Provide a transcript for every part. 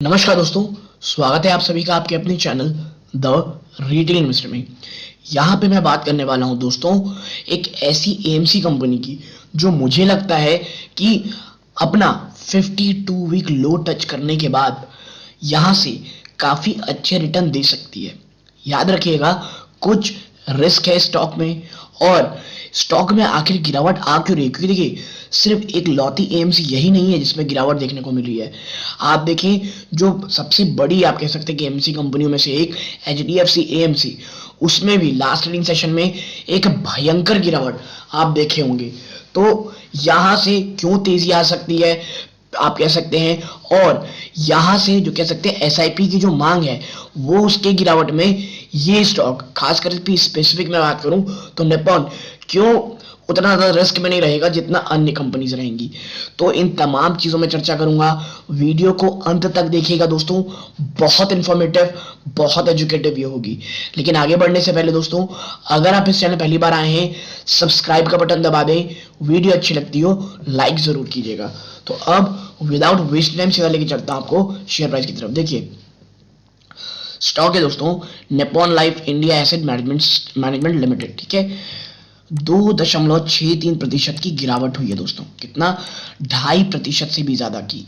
नमस्कार दोस्तों, स्वागत है आप सभी का आपके अपने चैनल द रिटेल इन्वेस्टर में। यहाँ पे मैं बात करने वाला हूँ दोस्तों एक ऐसी एएमसी कंपनी की जो मुझे लगता है कि अपना 52 वीक लो टच करने के बाद यहाँ से काफ़ी अच्छे रिटर्न दे सकती है। याद रखिएगा, कुछ रिस्क है स्टॉक में, और स्टॉक में आखिर गिरावट आ क्यों रही है? क्योंकि देखिए, सिर्फ एक लौती एएमसी यही नहीं है जिसमें गिरावट देखने को मिल रही है। आप देखें, जो सबसे बड़ी आप कह सकते हैं कि एएमसी कंपनियों में से एक एचडीएफसी एएमसी, उसमें भी लास्ट ट्रेडिंग सेशन में एक भयंकर गिरावट आप देखे होंगे। तो यहां से क्यों तेजी आ सकती है आप कह सकते हैं, और यहां से जो कह सकते हैं एसआईपी की जो मांग है वो उसके गिरावट में ये स्टॉक, खासकर स्पेसिफिक में बात करूं तो निप्पॉन क्यों उतना ज़्यादा रिस्क में नहीं रहेगा जितना अन्य कंपनीज रहेंगी। तो इन तमाम चीज़ों में चर्चा करूंगा। वीडियो को अंत तक देखिएगा दोस्तों, बहुत इंफॉर्मेटिव, बहुत एजुकेटिव ये होगी। लेकिन आगे बढ़ने से पहले दोस्तों, अगर आप इस चैनल पहली बार आए हैं, सब्सक्राइब का बटन दबा दें। वीडियो अच्छी लगती हो लाइक ज़रूर कीजिएगा। तो अब विदाउट वेस्ट टाइम सीधा लेके चलता हूं आपको शेयर प्राइस की तरफ। देखिए, स्टॉक है दोस्तों Nippon life India asset management limited, ठीक है। 2.63% की गिरावट हुई है दोस्तों। कितना? 2.5% से भी ज्यादा की।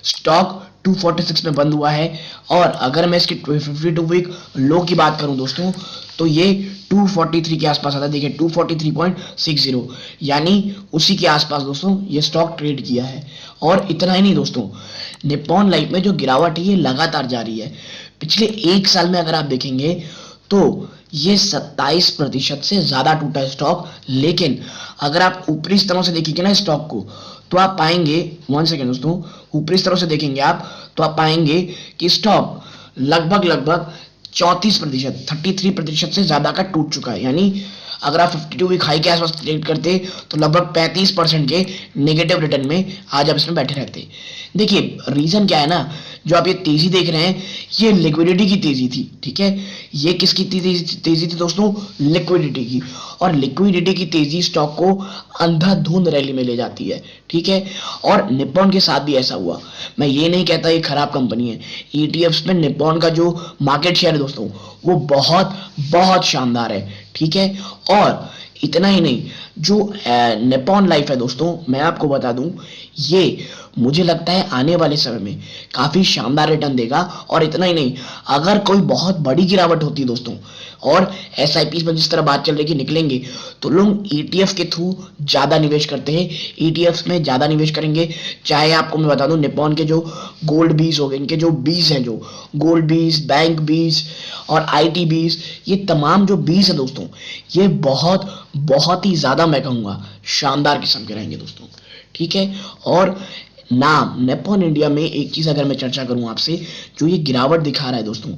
स्टॉक 246 में बंद हुआ है, और अगर मैं इसकी 52 वीक लो की बात करूं दोस्तों, तो ये 243 के आसपास आता है। देखिए 243.60, यानी उसी के आसपास दोस्तों ये स्टॉक ट्रेड किया है। और इतना ही नहीं दोस्तों, निप्पॉन लाइफ में जो गिरावट है ये लगातार जारी है। पिछले एक साल में अगर आप देखेंगे तो ये 27% से ज्यादा टूटा है स्टॉक। लेकिन अगर आप ऊपरी स्तरों से देखेंगे ना स्टॉक को, तो आप पाएंगे, वन सेकेंड दोस्तों, ऊपरी स्तरों से देखेंगे आप तो आप पाएंगे कि स्टॉक लगभग 33% से ज्यादा का टूट चुका है। यानी अगर आप 52 वीक हाई के आसपास ट्रेड करते तो लगभग 35% के नेगेटिव रिटर्न में आज आप इसमें बैठे रहते। देखिए रीजन क्या है ना, जो आप ये तेजी देख रहे हैं ये लिक्विडिटी की तेजी थी, ठीक है। ये किसकी तेजी थी दोस्तों? लिक्विडिटी की। और लिक्विडिटी की तेजी स्टॉक को अंधाधुंध रैली में ले जाती है, ठीक है। और निप्पॉन के साथ भी ऐसा हुआ। मैं ये नहीं कहता ये खराब कंपनी है। ईटीएफ्स में निप्पॉन का जो मार्केट शेयर है दोस्तों वो बहुत बहुत शानदार है, ठीक है। और इतना ही नहीं, जो निप्पॉन लाइफ है दोस्तों, मैं आपको बता दूं, ये मुझे लगता है आने वाले समय में काफी शानदार रिटर्न देगा। और इतना ही नहीं, अगर कोई बहुत बड़ी गिरावट होती है दोस्तों, और एसआईपी में जिस तरह बात चल रही है निकलेंगे, तो लोग ईटीएफ के थ्रू ज्यादा निवेश करते हैं, ईटीएफ में ज्यादा निवेश करेंगे। चाहे आपको मैं बता दूं, निप्पॉन के जो गोल्ड बीज हो गए, इनके जो बीज हैं, जो गोल्ड बीज, बैंक बीज और आईटी बीज, ये तमाम जो बीज है दोस्तों, ये बहुत बहुत ही ज्यादा, मैं कहूंगा, शानदार किस्म के रहेंगे दोस्तों, ठीक है। और नाम निप्पॉन इंडिया में एक चीज अगर मैं चर्चा करूं आपसे, जो ये गिरावट दिखा रहा है दोस्तों,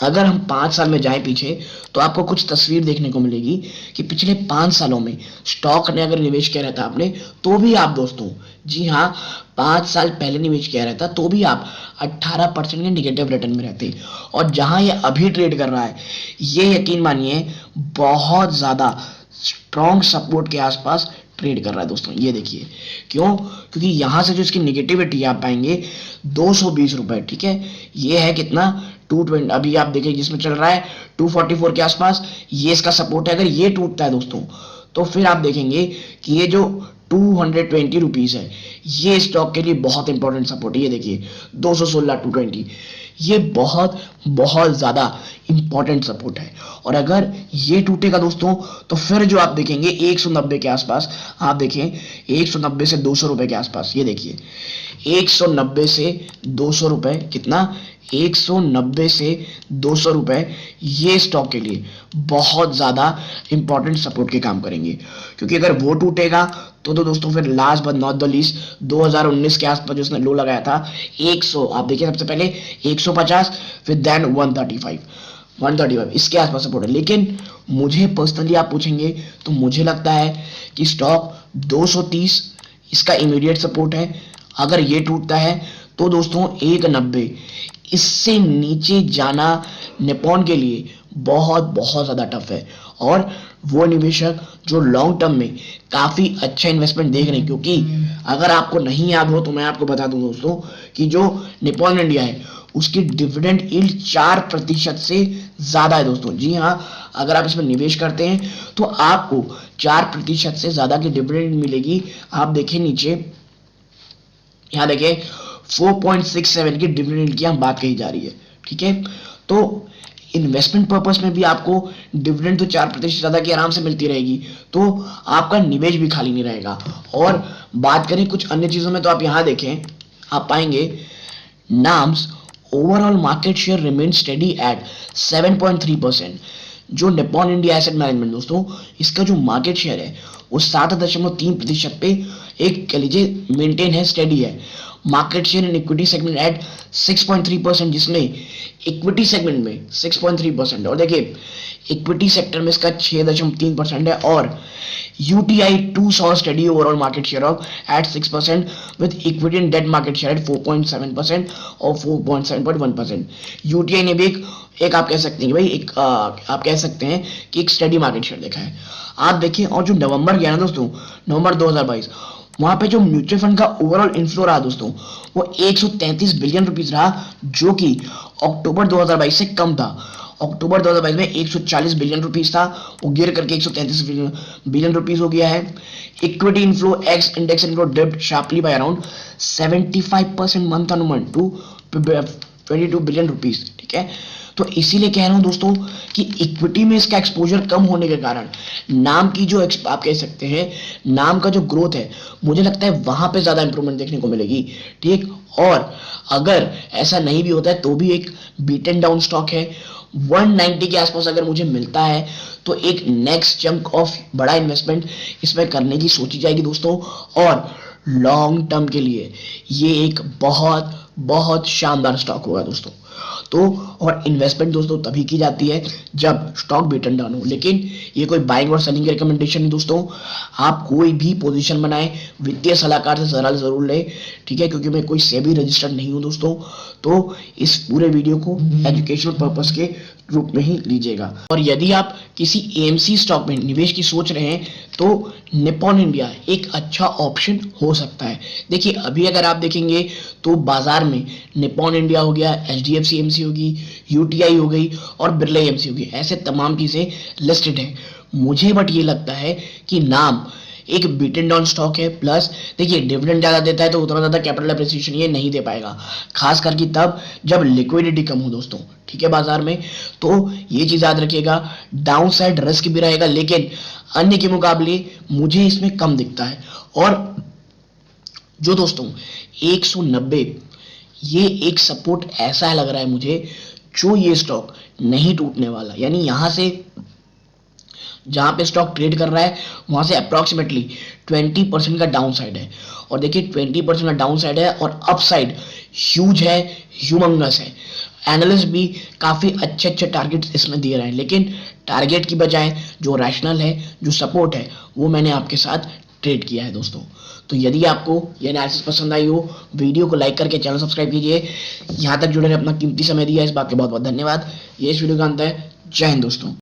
अगर हम 5 साल में जाएं पीछे तो आपको कुछ तस्वीर देखने को मिलेगी कि पिछले 5 सालों में स्टॉक ने अगर निवेश किया रहता आपने, तो भी आप दोस्तों, जी हाँ, 5 साल पहले निवेश किया रहता तो भी आप 18% के निगेटिव रिटर्न में रहते। और जहां ये अभी ट्रेड कर रहा है, ये यकीन मानिए बहुत ज्यादा स्ट्रॉन्ग सपोर्ट के आसपास ट्रेड कर रहा है दोस्तों। ये देखिए क्यों? क्योंकि यहां से जो इसकी निगेटिविटी आप पाएंगे 220 रुपए, ठीक है। ये है कितना? 220। अभी आप देखिए जिसमें चल रहा है 244 के आसपास, ये इसका सपोर्ट है। अगर ये टूटता है दोस्तों, तो फिर आप देखेंगे कि ये जो 220 रुपीज है, ये स्टॉक के लिए बहुत इंपॉर्टेंट सपोर्ट है। ये देखिए 216, 220, ये बहुत बहुत ज्यादा इंपॉर्टेंट सपोर्ट है। और अगर ये टूटेगा दोस्तों, तो फिर जो आप देखेंगे 190 के आसपास, आप देखें 190 से 200 रुपए के आसपास, ये देखिए 190 से 200 रुपए, कितना? 190 से 200 रुपए, ये स्टॉक के लिए बहुत ज्यादा इंपॉर्टेंट सपोर्ट के काम करेंगे। क्योंकि अगर वो टूटेगा तो दोस्तों फिर last but not the least 2019 के आसपास जो उसने लो लगाया था 100, आप देखिए सबसे पहले 150, फिर देन 135 इसके आसपास सपोर्ट है। लेकिन मुझे पर्सनली आप पूछेंगे तो मुझे लगता है कि स्टॉक 230 इसका इमीडिएट सपोर्ट है। अगर ये टूटता है तो दोस्तों 190, इससे नीचे जाना निप्पॉन के लिए बहुत बहुत ज्यादा टफ है। और वो निवेशक जो लॉन्ग टर्म में काफी अच्छा इन्वेस्टमेंट देख रहे हैं, क्योंकि अगर आपको नहीं याद हो तो मैं आपको बता दूं दोस्तों कि जो निप्पॉन इंडिया है उसकी डिविडेंड यील्ड 4% से ज्यादा है दोस्तों। जी हाँ, अगर आप इसमें निवेश करते हैं तो आपको 4% से ज्यादा की डिविडेंड मिलेगी। आप देखिए नीचे, यहाँ देखिए 4.67 की डिविडेंड की हम बात कही जा रही है। ठीक है, तो इन्वेस्टमेंट पर्पस में भी आपको डिविडेंड तो 4% ज्यादा की आराम से मिलती रहेगी, तो आपका निवेश भी खाली नहीं रहेगा। और बात करें कुछ अन्य चीजों में तो आप यहां देखें, आप पाएंगे नाम्स overall market share remain steady at 7.3%। जो निप्पॉन इंडिया एसेट मैनेजमेंट दोस्तों, इसका जो मार्केट शेयर है वो 7.3% पे एक कह लीजिए मेंटेन है, स्टेडी है। Market share in equity segment at 6.3%, जिसमें इक्विटी सेगमेंट में 6.3%, और देखिए इक्विटी सेक्टर में इसका 6.3% है। और UTI 2 saw steady overall market share of at 6% with equity and debt market share at 4.7% और 4.7.1%। यूटीआई ने भी एक आप कह सकते हैं भाई एक आप कह सकते हैं कि एक स्टडी मार्केट शेयर देखा है। आप देखिए, और जो नवंबर गया ना दोस्तों, नवंबर 2022, वहां पे जो म्यूचुअल फंड का ओवरऑल इनफ्लो रहा दोस्तों वो 133 बिलियन रुपीस रहा, जो कि अक्टूबर 2022 से कम था। अक्टूबर 2022 में 140 बिलियन रुपीस था, वो गिर करके 133 बिलियन रुपीस हो गया है। Equity inflow ex index inflow dipped sharply by around 75% month on month to 22 billion rupees. ठीक है, तो इसीलिए कह रहा हूं दोस्तों कि इक्विटी में इसका एक्सपोजर कम होने के कारण नाम की जो आप कह सकते हैं नाम का जो ग्रोथ है, मुझे लगता है वहां पे ज्यादा इंप्रूवमेंट देखने को मिलेगी। ठीक, और अगर ऐसा नहीं भी होता है तो भी एक बीटन डाउन स्टॉक है, 190 के आसपास अगर मुझे मिलता है तो एक नेक्स्ट चंक ऑफ बड़ा इन्वेस्टमेंट इसमें करने की सोची जाएगी दोस्तों। और लॉन्ग टर्म के लिए ये एक बहुत बहुत शानदार स्टॉक होगा दोस्तों। तो और इन्वेस्टमेंट दोस्तों तभी की जाती है जब स्टॉक बेटन डाउन हो, लेकिन ये कोई बाइंग और सेलिंग की रिकमेंडेशन नहीं दोस्तों। आप कोई भी पोजीशन बनाए वित्तीय सलाहकार से सलाह जरूर ले, ठीक है, क्योंकि मैं कोई सेबी रजिस्टर्ड नहीं हूं दोस्तों। तो इस पूरे वीडियो को एजुकेशनल पर्पस के रूप में ही लीजिएगा। और यदि आप किसी एएमसी स्टॉक में निवेश की सोच रहे हैं तो निप्पॉन इंडिया एक अच्छा ऑप्शन हो सकता है। देखिए अभी अगर आप देखेंगे तो बाजार में निप्पॉन इंडिया हो गया, एचडीएफसी एएमसी होगी, यूटीआई हो गई और बिरला एएमसी होगी, ऐसे तमाम चीजें लिस्टेड है। मुझे बट ये लगता है कि नाम एक बीटन डाउन स्टॉक है, प्लस देखिए डिविडेंड ज्यादा देता है तो उतना ज्यादा कैपिटल एप्रिसिएशन ये नहीं दे पाएगा, खास करके तब जब लिक्विडिटी कम हो दोस्तों। ठीक है, बाजार में, तो ये चीज याद रखिएगा। डाउन साइड रिस्क भी रहेगा, लेकिन अन्य के मुकाबले मुझे इसमें कम दिखता है। और जो दोस्तों 190 ये एक सपोर्ट ऐसा लग रहा है मुझे जो ये स्टॉक नहीं टूटने वाला, यानी यहां से जहां पे स्टॉक ट्रेड कर रहा है वहां से अप्रोक्सीमेटली 20% का डाउन साइड है। और देखिए 20% का डाउन साइड है और अपसाइड ह्यूज है, ह्यूमंगस है। एनालिस्ट भी काफी अच्छे अच्छे टारगेट इसमें दे रहे हैं, लेकिन टारगेट की बजाय जो रैशनल है, जो सपोर्ट है, वो मैंने आपके साथ ट्रेड किया है दोस्तों। तो यदि आपको ये एनालिसिस पसंद आई हो, वीडियो को लाइक करके चैनल सब्सक्राइब कीजिए। यहाँ तक जुड़े रहे, अपना कीमती समय दिया, इस बात के बहुत बहुत धन्यवाद। ये इस वीडियो का अंत है। जय हिंद दोस्तों।